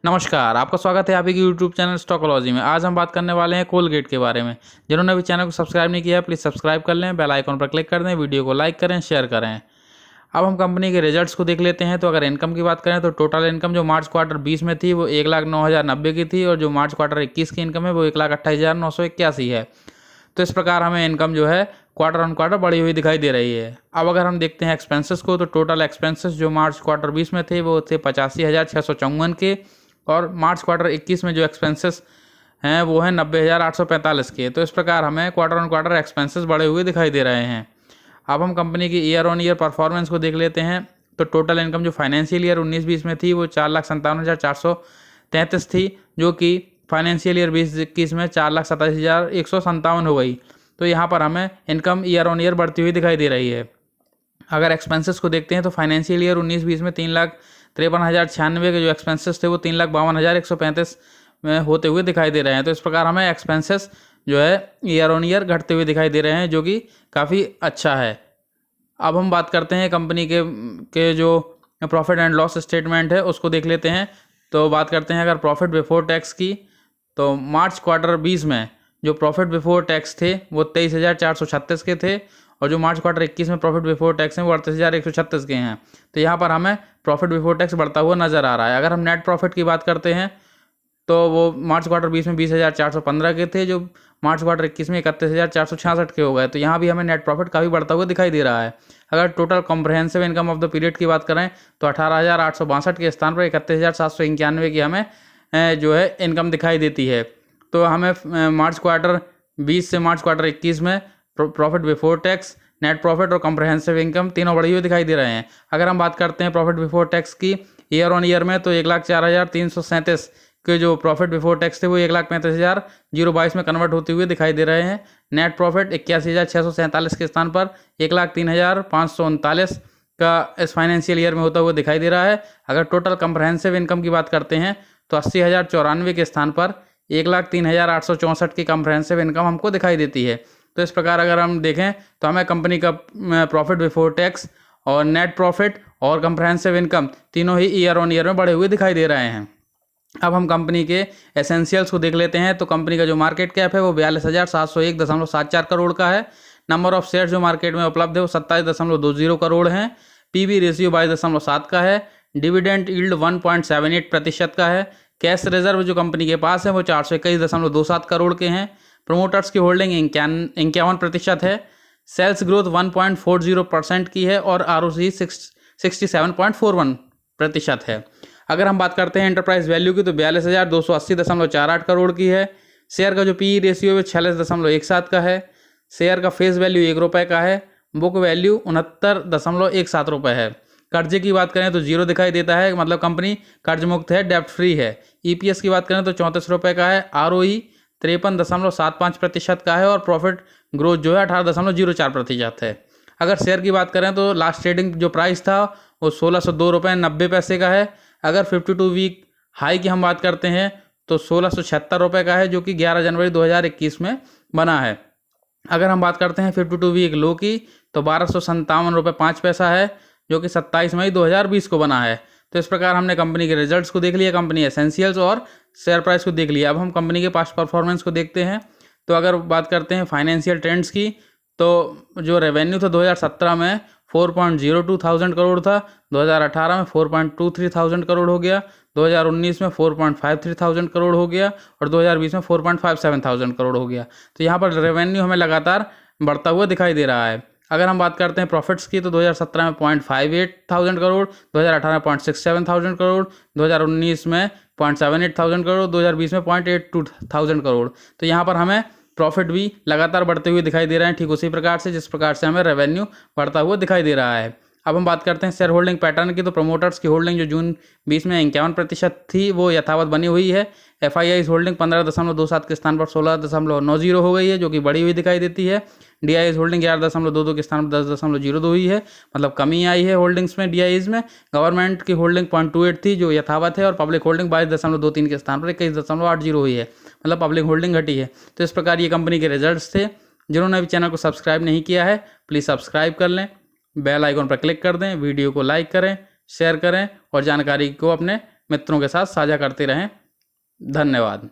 नमस्कार, आपका स्वागत है आपके यूट्यूब चैनल स्टॉकोलॉजी में। आज हम बात करने वाले हैं कोलगेट के बारे में। जिन्होंने अभी चैनल को सब्सक्राइब नहीं किया है प्लीज़ सब्सक्राइब कर लें, बेल आइकन पर क्लिक कर दें, वीडियो को लाइक करें, शेयर करें। अब हम कंपनी के रिजल्ट्स को देख लेते हैं। तो अगर इनकम की बात करें तो टोटल इनकम जो मार्च क्वार्टर 20 में थी वो 1,09,090 की थी और जो मार्च क्वार्टर 21 की इनकम है वो 1,28,981 है। तो इस प्रकार हमें इनकम जो है क्वार्टर ऑन क्वार्टर बढ़ी हुई दिखाई दे रही है। अब अगर हम देखते हैं एक्सपेंसेस को तो टोटल एक्सपेंसेस जो मार्च क्वार्टर 20 में थे वो थे 85,654 के और मार्च क्वार्टर 21 में जो एक्सपेंसेस हैं वो हैं 90,845 के। तो इस प्रकार हमें क्वार्टर ऑन क्वार्टर एक्सपेंसेस बढ़े हुए दिखाई दे रहे हैं। अब हम कंपनी की ईयर ऑन ईयर परफॉर्मेंस को देख लेते हैं। तो टोटल इनकम जो फाइनेंशियल ईयर 19-20 में थी वो 4,57,433 थी, जो कि फाइनेंशियल ईयर 20-21 में 4,27,157 हो गई। तो यहाँ पर हमें इनकम ईयर ऑन ईयर बढ़ती हुई दिखाई दे रही है। अगर एक्सपेंसेस को देखते हैं तो फाइनेंशियल ईयर 19-20 में 3,53,096 के जो एक्सपेंसेस थे वो 3,52,135 में होते हुए दिखाई दे रहे हैं। तो इस प्रकार हमें एक्सपेंसेस जो है ईयर ऑन ईयर घटते हुए दिखाई दे रहे हैं, जो कि काफ़ी अच्छा है। अब हम बात करते हैं कंपनी के जो प्रॉफिट एंड लॉस स्टेटमेंट है उसको देख लेते हैं। तो बात करते हैं अगर प्रॉफिट बिफोर टैक्स की, तो मार्च क्वार्टर 20 में जो प्रॉफिट बिफोर टैक्स थे वो 23,436 के थे और जो मार्च क्वार्टर 21 में प्रॉफिट बिफोर टैक्स हैं वो 38,136 के हैं। तो यहाँ पर हमें प्रॉफिट बिफोर टैक्स बढ़ता हुआ नज़र आ रहा है। अगर हम नेट प्रॉफिट की बात करते हैं तो वो मार्च क्वार्टर 20 में 20,415 के थे, जो मार्च क्वार्टर 21 में 31,466 के हो गए। तो यहाँ भी हमें नेट प्रॉफिट काफ़ी बढ़ता हुआ दिखाई दे रहा है। अगर total comprehensive income of the period की बात करें तो 18,862 के स्थान पर 31,791 की हमें जो है इनकम दिखाई देती है। तो हमें मार्च क्वार्टर 20 से मार्च क्वार्टर 21 में profit before tax, net profit और कॉम्प्रहेंसिव इनकम तीनों बढ़ी हुई दिखाई दे रहे हैं। अगर हम बात करते हैं प्रॉफिट बिफोर टैक्स की ईयर ऑन ईयर में तो 1,04,337 के जो प्रॉफिट बिफोर टैक्स थे वो 1,35,022 में कन्वर्ट होते हुए दिखाई दे रहे हैं। नेट प्रॉफिट 81,647 के स्थान पर 1,03,539 का इस फाइनेंशियल ईयर में होता हुआ दिखाई दे रहा है। अगर टोटल कॉम्प्रहेंसिव इनकम की बात करते हैं तो 80,094 के स्थान पर 1,03,864 की कॉम्प्रहेंसिव इनकम हमको दिखाई देती है। तो इस प्रकार अगर हम देखें तो हमें कंपनी का प्रॉफिट बिफोर टैक्स और नेट प्रॉफिट और कॉम्प्रहेंसिव इनकम तीनों ही ईयर ऑन ईयर में बढ़े हुए दिखाई दे रहे हैं। अब हम कंपनी के एसेंशियल्स को देख लेते हैं। तो कंपनी का जो मार्केट कैप है वो 42,701.74 करोड़ का है। नंबर ऑफ शेयर जो मार्केट में उपलब्ध है वो 27.20 करोड़ हैं। पीबी रेशियो 22.7 का है। डिविडेंड यील्ड 1.78% का है। कैश रिजर्व जो कंपनी के पास है वो 421.27 करोड़ के हैं। प्रोमोटर्स की होल्डिंग 51% है। सेल्स ग्रोथ 1.40% की है और आरओसी 67.41% है। अगर हम बात करते हैं एंटरप्राइज वैल्यू की तो 42,280.48 करोड़ की है। शेयर का जो पी रेशियो है 46.17 का है। शेयर का फेस वैल्यू 1 रुपये का है। बुक वैल्यू 69.17 रुपये है। कर्जे की बात करें तो जीरो दिखाई देता है, मतलब कंपनी कर्ज मुक्त है, डेप्ट फ्री है। ईपीएस की बात करें तो 34 रुपये का है। आरओई 53.75% का है और प्रॉफिट ग्रोथ जो है 18.04% है। अगर शेयर की बात करें तो लास्ट ट्रेडिंग जो प्राइस था वो 1602.90 का है। अगर 52 वीक हाई की हम बात करते हैं तो 1676 रुपये का है, जो कि 11 जनवरी 2021 में बना है। अगर हम बात करते हैं 52 वीक लो की तो 1257.05 है, जो कि 27 मई 2020 को बना है। तो इस प्रकार हमने कंपनी के रिजल्ट्स को देख लिया, कंपनी एसेंशियल्स और शेयर प्राइस को देख लिया। अब हम कंपनी के पास्ट परफॉर्मेंस को देखते हैं। तो अगर बात करते हैं फाइनेंशियल ट्रेंड्स की तो जो रेवेन्यू था 2017 में 4.02 थाउजेंड करोड़ था, 2018 में 4.23 थाउजेंड करोड़ हो गया, 2019 में 4.53 थाउजेंड करोड़ हो गया और 2020 में 4.57 थाउजेंड करोड़ हो गया। तो यहाँ पर रेवेन्यू हमें लगातार बढ़ता हुआ दिखाई दे रहा है। अगर हम बात करते हैं प्रॉफिट्स की तो 2017 में 0.58 थाउजेंड करोड़, 2018 में 0.67 थाउजेंड करोड़, 2019 में 0.78 थाउजेंड करोड़, 2020 में 0.82 थाउजेंड करोड़। तो यहाँ पर हमें प्रॉफिट भी लगातार बढ़ते हुए दिखाई दे रहे हैं, ठीक उसी प्रकार से जिस प्रकार से हमें रेवेन्यू बढ़ता हुआ दिखाई दे रहा है। अब हम बात करते हैं शेयर होल्डिंग पैटर्न की तो प्रमोटर्स की होल्डिंग जो जून 20 में 51% थी वो यथावत बनी हुई है। एफआईआई होल्डिंग 15.27 के स्थान पर 16.90 हो गई है, जो कि बढ़ी हुई दिखाई देती है। डीआईएस होल्डिंग 11.22 के स्थान पर 10.02 हुई है, मतलब कमी आई है होल्डिंग्स में डीआईएस में। गवर्नमेंट की होल्डिंग 0.28 थी जो यथावत है और पब्लिक होल्डिंग 22.23 के स्थान पर 21.80 हुई है, मतलब पब्लिक होल्डिंग घटी है। तो इस प्रकार ये कंपनी के रिजल्ट्स थे। जिन्होंने अभी चैनल को सब्सक्राइब नहीं किया है प्लीज़ सब्सक्राइब कर लें, बेल आइकन पर क्लिक कर दें, वीडियो को लाइक करें, शेयर करें और जानकारी को अपने मित्रों के साथ साझा करते रहें। धन्यवाद।